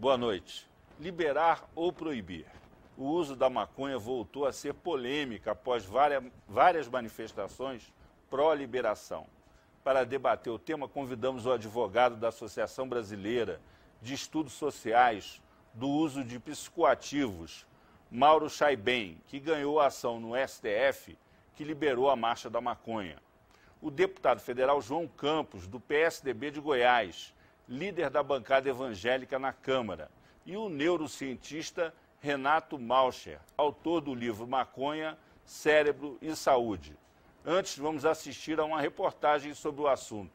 Boa noite. Liberar ou proibir? O uso da maconha voltou a ser polêmica após várias manifestações pró-liberação. Para debater o tema, convidamos o advogado da Associação Brasileira de Estudos Sociais do Uso de Psicoativos, Mauro Chaiben, que ganhou a ação no STF que liberou a marcha da maconha. O deputado federal João Campos, do PSDB de Goiás, líder da bancada evangélica na Câmara, e o neurocientista Renato Malcher, autor do livro Maconha, Cérebro e Saúde. Antes, vamos assistir a uma reportagem sobre o assunto.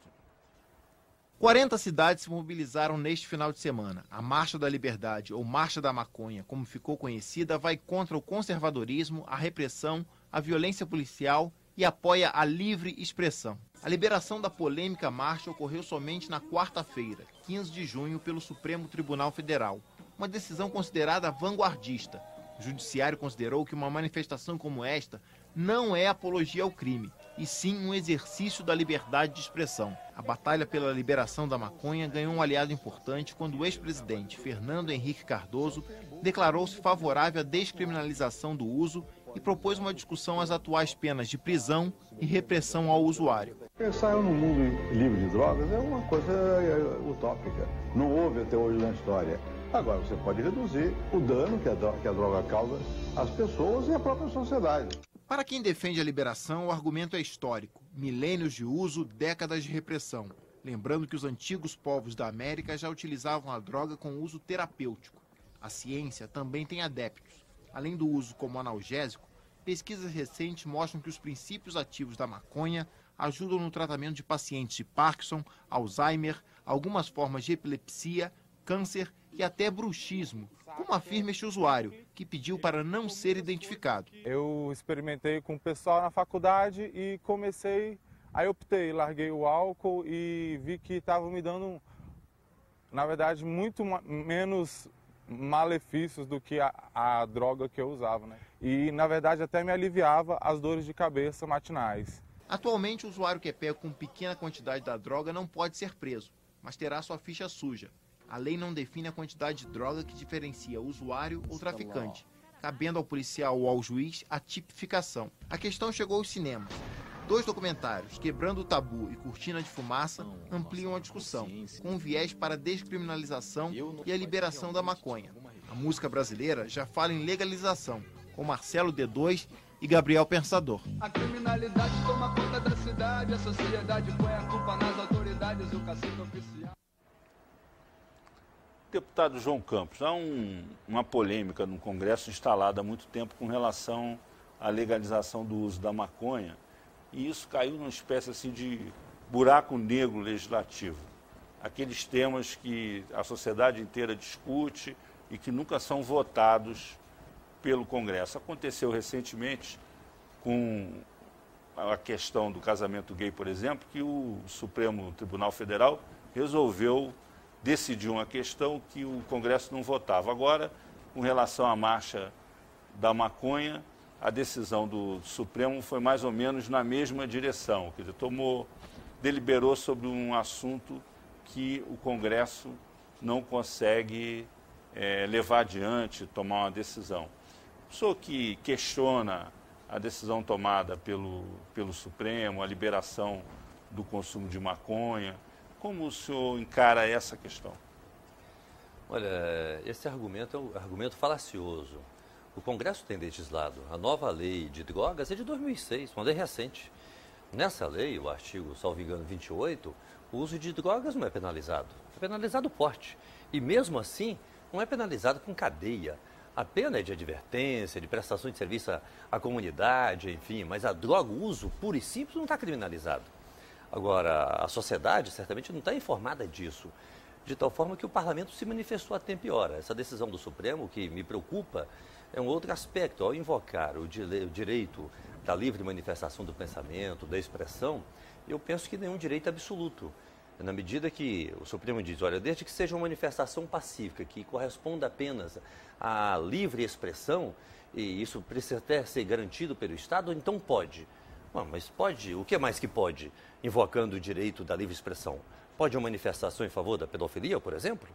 40 cidades se mobilizaram neste final de semana. A Marcha da Liberdade, ou Marcha da Maconha, como ficou conhecida, vai contra o conservadorismo, a repressão, a violência policial e apoia a livre expressão. A liberação da polêmica marcha ocorreu somente na quarta-feira, 15 de junho, pelo Supremo Tribunal Federal. Uma decisão considerada vanguardista. O Judiciário considerou que uma manifestação como esta não é apologia ao crime, e sim um exercício da liberdade de expressão. A batalha pela liberação da maconha ganhou um aliado importante quando o ex-presidente Fernando Henrique Cardoso declarou-se favorável à descriminalização do uso e propôs uma discussão às atuais penas de prisão e repressão ao usuário. Pensar num mundo livre de drogas é uma coisa utópica. Não houve até hoje na história. Agora você pode reduzir o dano que a droga causa às pessoas e à própria sociedade. Para quem defende a liberação, o argumento é histórico. Milênios de uso, décadas de repressão. Lembrando que os antigos povos da América já utilizavam a droga com uso terapêutico. A ciência também tem adeptos. Além do uso como analgésico, pesquisas recentes mostram que os princípios ativos da maconha ajudam no tratamento de pacientes de Parkinson, Alzheimer, algumas formas de epilepsia, câncer e até bruxismo, como afirma este usuário, que pediu para não ser identificado. Eu experimentei com o pessoal na faculdade e aí optei, larguei o álcool e vi que estava me dando, na verdade, muito menos malefícios do que a droga que eu usava, né? E, na verdade, até me aliviava as dores de cabeça matinais. Atualmente, o usuário que é pego com pequena quantidade da droga não pode ser preso, mas terá sua ficha suja. A lei não define a quantidade de droga que diferencia usuário ou traficante, cabendo ao policial ou ao juiz a tipificação. A questão chegou aos cinemas. 2 documentários, Quebrando o Tabu e Cortina de Fumaça, ampliam a discussão, com um viés para a descriminalização e a liberação da maconha. A música brasileira já fala em legalização, com Marcelo D2 e Gabriel Pensador. A criminalidade toma conta da cidade, a sociedade põe a culpa nas autoridades, o cacique oficial. Deputado João Campos, há uma polêmica no Congresso instalada há muito tempo com relação à legalização do uso da maconha, e isso caiu numa espécie assim de buraco negro legislativo. Aqueles temas que a sociedade inteira discute e que nunca são votados pelo Congresso. Aconteceu recentemente com a questão do casamento gay, por exemplo, que o Supremo Tribunal Federal resolveu decidir uma questão que o Congresso não votava. Agora, com relação à marcha da maconha, a decisão do Supremo foi mais ou menos na mesma direção, quer dizer, deliberou sobre um assunto que o Congresso não consegue levar adiante, tomar uma decisão. O senhor que questiona a decisão tomada pelo Supremo, a liberação do consumo de maconha, como o senhor encara essa questão? Olha, esse argumento é um argumento falacioso. O Congresso tem legislado. A nova lei de drogas é de 2006, uma lei recente. Nessa lei, o artigo, salvo engano, 28, o uso de drogas não é penalizado. É penalizado o porte. E mesmo assim, não é penalizado com cadeia. A pena é de advertência, de prestação de serviço à comunidade, enfim, mas a droga, o uso puro e simples, não está criminalizado. Agora, a sociedade certamente não está informada disso, de tal forma que o parlamento se manifestou a tempo e hora. Essa decisão do Supremo, que me preocupa, é um outro aspecto. Ao invocar o direito da livre manifestação do pensamento, da expressão, eu penso que nenhum direito absoluto. Na medida que o Supremo diz, olha, desde que seja uma manifestação pacífica, que corresponda apenas à livre expressão, e isso precisa até ser garantido pelo Estado, então pode. Bom, mas pode, o que mais que pode, invocando o direito da livre expressão? Pode uma manifestação em favor da pedofilia, por exemplo?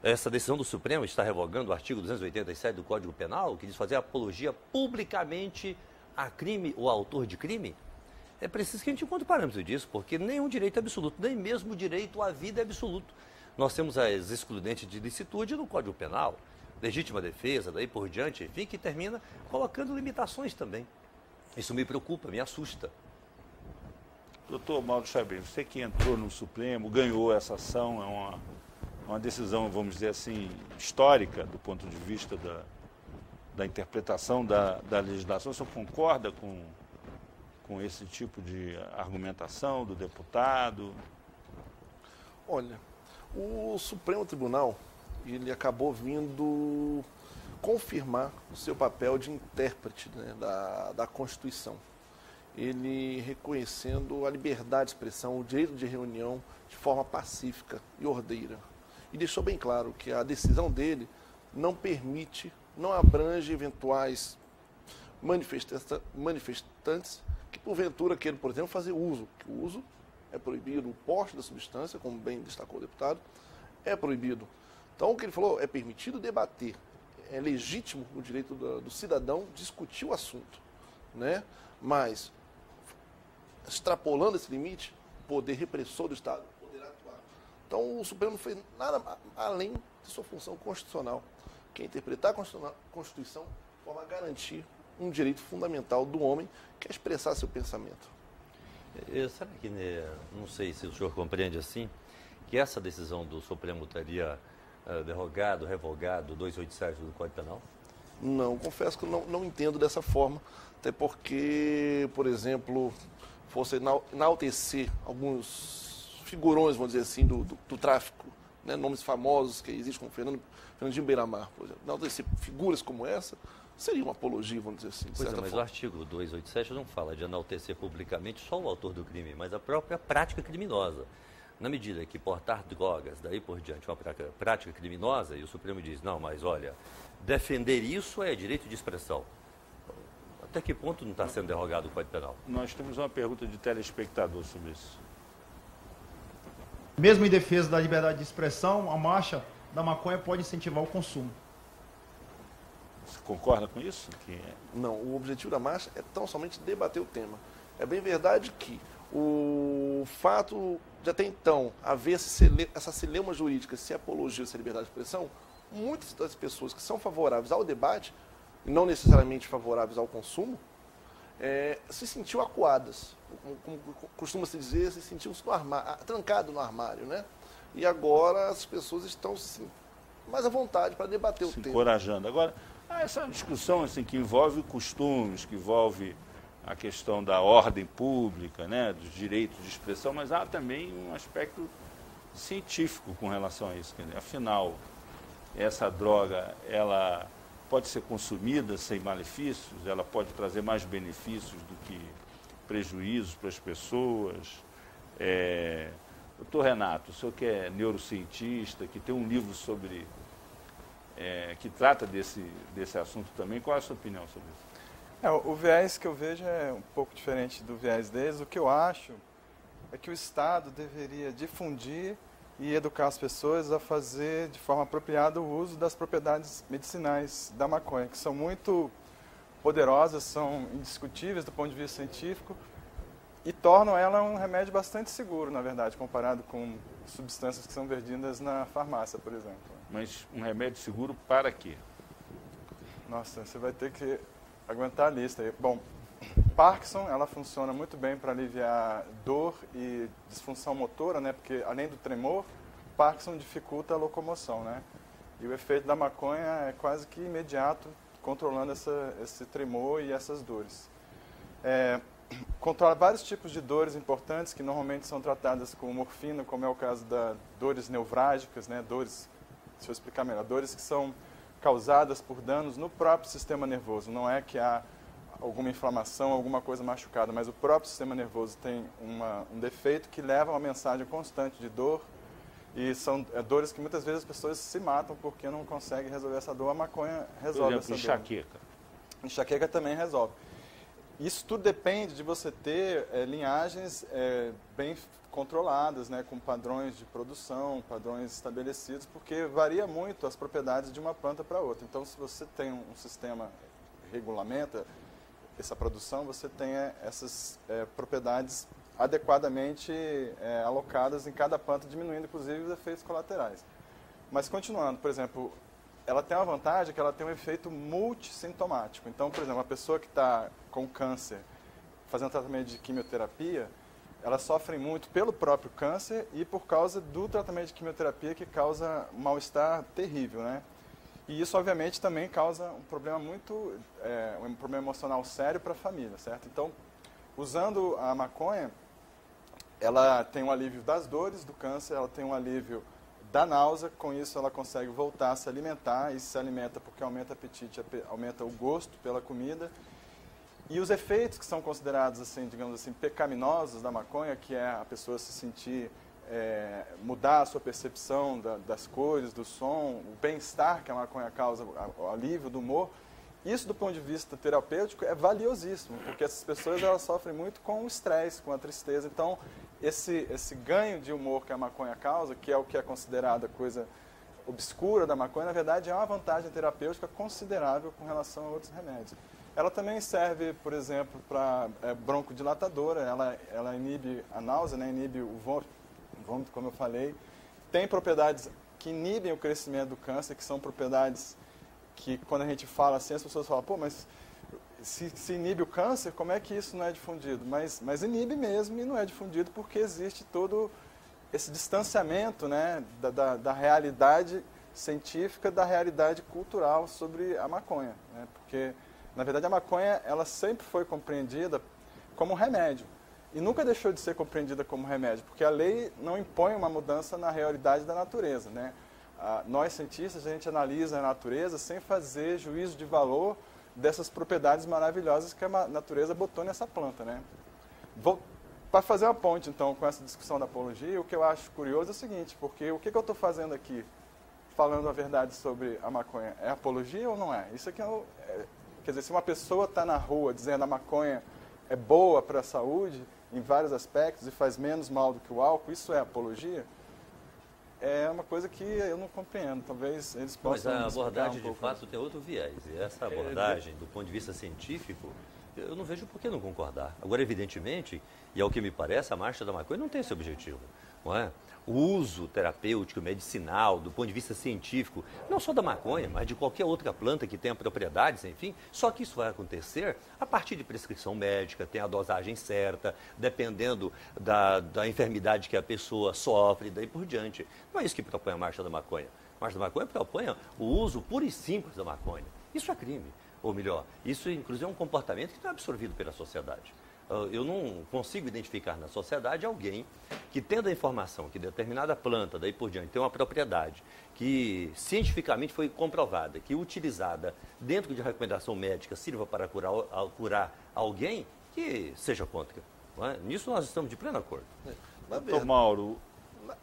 Essa decisão do Supremo está revogando o artigo 287 do Código Penal, que diz fazer apologia publicamente a crime ou autor de crime? É preciso que a gente encontre parâmetro disso, porque nenhum direito é absoluto, nem mesmo o direito à vida é absoluto. Nós temos as excludentes de licitude no Código Penal, legítima defesa, daí por diante, enfim, que termina colocando limitações também. Isso me preocupa, me assusta. Doutor Mauro Chabrim, você que entrou no Supremo, ganhou essa ação, é uma decisão, vamos dizer assim, histórica do ponto de vista da interpretação da legislação. O senhor concorda com esse tipo de argumentação do deputado? Olha, o Supremo Tribunal, ele acabou vindo confirmar o seu papel de intérprete, né, da Constituição. Ele reconhecendo a liberdade de expressão, o direito de reunião de forma pacífica e ordeira. E deixou bem claro que a decisão dele não permite, não abrange eventuais manifestantes que porventura queiram, por exemplo, fazer uso. Que o uso é proibido, o porte da substância, como bem destacou o deputado, é proibido. Então, o que ele falou, é permitido debater, é legítimo o direito do cidadão discutir o assunto, né? Mas, extrapolando esse limite, o poder repressor do Estado poderá atuar. Então, o Supremo não fez nada além de sua função constitucional, que é interpretar a Constituição de forma a garantir um direito fundamental do homem, que é expressar seu pensamento. Será que, não sei se o senhor compreende assim, que essa decisão do Supremo teria revogado 287 do Código Penal? Não, confesso que eu não entendo dessa forma, até porque, por exemplo, fosse enaltecer alguns figurões, vamos dizer assim, do tráfico, né, nomes famosos que existem, como Fernandinho Beiramar, por exemplo. Enaltecer figuras como essa seria uma apologia, vamos dizer assim, de certa mas forma. O artigo 287 não fala de enaltecer publicamente só o autor do crime, mas a própria prática criminosa. Na medida que portar drogas, daí por diante, uma prática criminosa, e o Supremo diz, não, mas olha, defender isso é direito de expressão. Até que ponto não está sendo derrogado o Código Penal? Nós temos uma pergunta de telespectador sobre isso. Mesmo em defesa da liberdade de expressão, a marcha da maconha pode incentivar o consumo. Você concorda com isso? Não, o objetivo da marcha é tão somente debater o tema. É bem verdade que o fato de até então haver essa celeuma jurídica, se apologia essa liberdade de expressão, muitas das pessoas que são favoráveis ao debate, e não necessariamente favoráveis ao consumo, se sentiu acuadas. Como costuma-se dizer, se sentiu trancado no armário, né? E agora as pessoas estão mais à vontade para debater o tema. Encorajando. Agora, essa discussão assim, que envolve costumes, que envolve a questão da ordem pública, né, dos direitos de expressão, mas há também um aspecto científico com relação a isso. Afinal, essa droga, ela pode ser consumida sem malefícios, ela pode trazer mais benefícios do que prejuízos para as pessoas. Doutor Renato, o senhor que é neurocientista, que tem um livro sobre que trata desse assunto também, qual é a sua opinião sobre isso? O viés que eu vejo é um pouco diferente do viés deles. O que eu acho é que o Estado deveria difundir e educar as pessoas a fazer de forma apropriada o uso das propriedades medicinais da maconha, que são muito poderosas, são indiscutíveis do ponto de vista científico e tornam ela um remédio bastante seguro, na verdade, comparado com substâncias que são vendidas na farmácia, por exemplo. Mas um remédio seguro para quê? Nossa, você vai ter que aguentar a lista aí. Bom, Parkinson, ela funciona muito bem para aliviar dor e disfunção motora, né? Porque além do tremor, Parkinson dificulta a locomoção, né? E o efeito da maconha é quase que imediato, controlando esse tremor e essas dores. Controla vários tipos de dores importantes que normalmente são tratadas com morfina, como é o caso das dores nevrálgicas, né? Dores, deixa eu explicar melhor, dores que são causadas por danos no próprio sistema nervoso. Não é que há alguma inflamação, alguma coisa machucada, mas o próprio sistema nervoso tem um defeito que leva a uma mensagem constante de dor, e são dores que muitas vezes as pessoas se matam porque não conseguem resolver essa dor. A maconha resolve essa dor. Enxaqueca. Enxaqueca também resolve. isso tudo depende de você ter linhagens bem controladas, né, com padrões de produção, padrões estabelecidos, porque varia muito as propriedades de uma planta para outra. Então, se você tem um sistema que regulamenta essa produção, você tem essas propriedades adequadamente alocadas em cada planta, diminuindo, inclusive, os efeitos colaterais. Mas, continuando, por exemplo, ela tem uma vantagem que ela tem um efeito multissintomático. Então, por exemplo, uma pessoa que está com câncer, fazendo tratamento de quimioterapia, ela sofre muito pelo próprio câncer e por causa do tratamento de quimioterapia, que causa um mal-estar terrível, né? E isso, obviamente, também causa um problema um problema emocional sério para a família, certo? Então, usando a maconha, ela tem um alívio das dores do câncer, ela tem um alívio da náusea, com isso ela consegue voltar a se alimentar, e se alimenta porque aumenta o apetite, aumenta o gosto pela comida. E os efeitos que são considerados, assim, digamos assim, pecaminosos da maconha, que é a pessoa se sentir, mudar a sua percepção das cores, do som, o bem-estar que a maconha causa, o alívio do humor, isso do ponto de vista terapêutico é valiosíssimo, porque essas pessoas elas sofrem muito com o estresse, com a tristeza. Então, esse ganho de humor que a maconha causa, que é o que é considerado a coisa obscura da maconha, na verdade é uma vantagem terapêutica considerável com relação a outros remédios. Ela também serve, por exemplo, para broncodilatadora, ela inibe a náusea, né, inibe o vômito, como eu falei. Tem propriedades que inibem o crescimento do câncer, que são propriedades que, quando a gente fala assim, as pessoas falam, pô, mas se inibe o câncer, como é que isso não é difundido? Mas inibe mesmo e não é difundido porque existe todo esse distanciamento, né, da realidade científica, da realidade cultural sobre a maconha, né? Porque, na verdade, a maconha ela sempre foi compreendida como remédio e nunca deixou de ser compreendida como remédio, porque a lei não impõe uma mudança na realidade da natureza, né? Nós, cientistas, a gente analisa a natureza sem fazer juízo de valor dessas propriedades maravilhosas que a natureza botou nessa planta, né? Para fazer uma ponte, então, com essa discussão da apologia, o que eu acho curioso é o seguinte, porque o que eu estou fazendo aqui, falando a verdade sobre a maconha, é apologia ou não é? Isso aqui quer dizer, se uma pessoa está na rua dizendo a maconha é boa para a saúde, em vários aspectos, e faz menos mal do que o álcool, isso é apologia? É uma coisa que eu não compreendo. Talvez eles possam. Mas a abordagem, de fato, tem outro viés. E essa abordagem, do ponto de vista científico, eu não vejo por que não concordar. Agora, evidentemente, e ao que me parece, a marcha da maconha não tem esse objetivo, não é? O uso terapêutico, medicinal, do ponto de vista científico, não só da maconha, mas de qualquer outra planta que tenha propriedades, enfim, só que isso vai acontecer a partir de prescrição médica, tem a dosagem certa, dependendo da enfermidade que a pessoa sofre, daí por diante. Não é isso que propõe a marcha da maconha. A marcha da maconha propõe o uso puro e simples da maconha. Isso é crime, ou melhor, isso inclusive é um comportamento que não é absorvido pela sociedade. Eu não consigo identificar na sociedade alguém que, tendo a informação que determinada planta, daí por diante, tem uma propriedade que cientificamente foi comprovada, que utilizada dentro de recomendação médica sirva para curar alguém, que seja contra. Não é? Nisso nós estamos de pleno acordo. Doutor Mauro,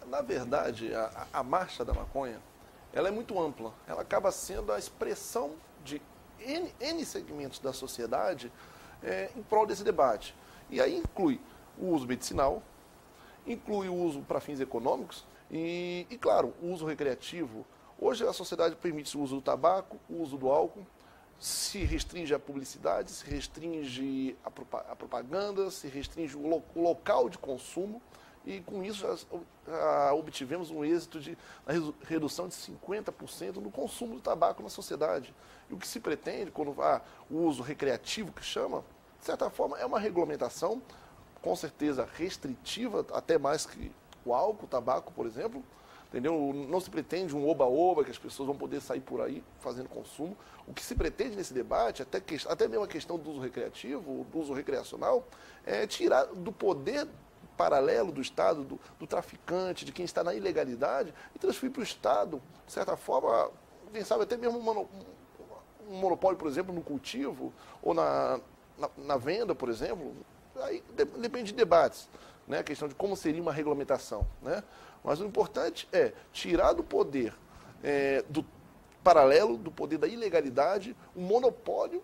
na verdade, a marcha da maconha, ela é muito ampla. Ela acaba sendo a expressão de N segmentos da sociedade em prol desse debate. E aí inclui o uso medicinal, inclui o uso para fins econômicos e, claro, o uso recreativo. Hoje a sociedade permite o uso do tabaco, o uso do álcool, se restringe a publicidade, se restringe a propaganda, se restringe o local de consumo e com isso já obtivemos um êxito de redução de 50% no consumo do tabaco na sociedade. E o que se pretende, quando o uso recreativo que chama, de certa forma é uma regulamentação, com certeza restritiva, até mais que o álcool, o tabaco, por exemplo. Entendeu? Não se pretende um oba-oba, que as pessoas vão poder sair por aí fazendo consumo. O que se pretende nesse debate, até mesmo a questão do uso recreativo, do uso recreacional, é tirar do poder paralelo do Estado, do traficante, de quem está na ilegalidade, e transferir para o Estado, de certa forma, quem sabe até mesmo um monopólio, por exemplo, no cultivo ou na venda, por exemplo. Aí depende de debates, né? A questão de como seria uma regulamentação, né? Mas o importante é tirar do poder do paralelo, do poder da ilegalidade, um monopólio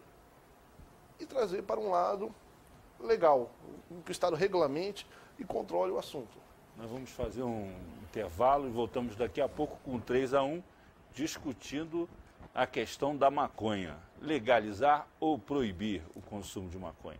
e trazer para um lado legal, que o Estado regulamente e controle o assunto. Nós vamos fazer um intervalo e voltamos daqui a pouco com 3-1, discutindo a questão da maconha. Legalizar ou proibir o consumo de maconha?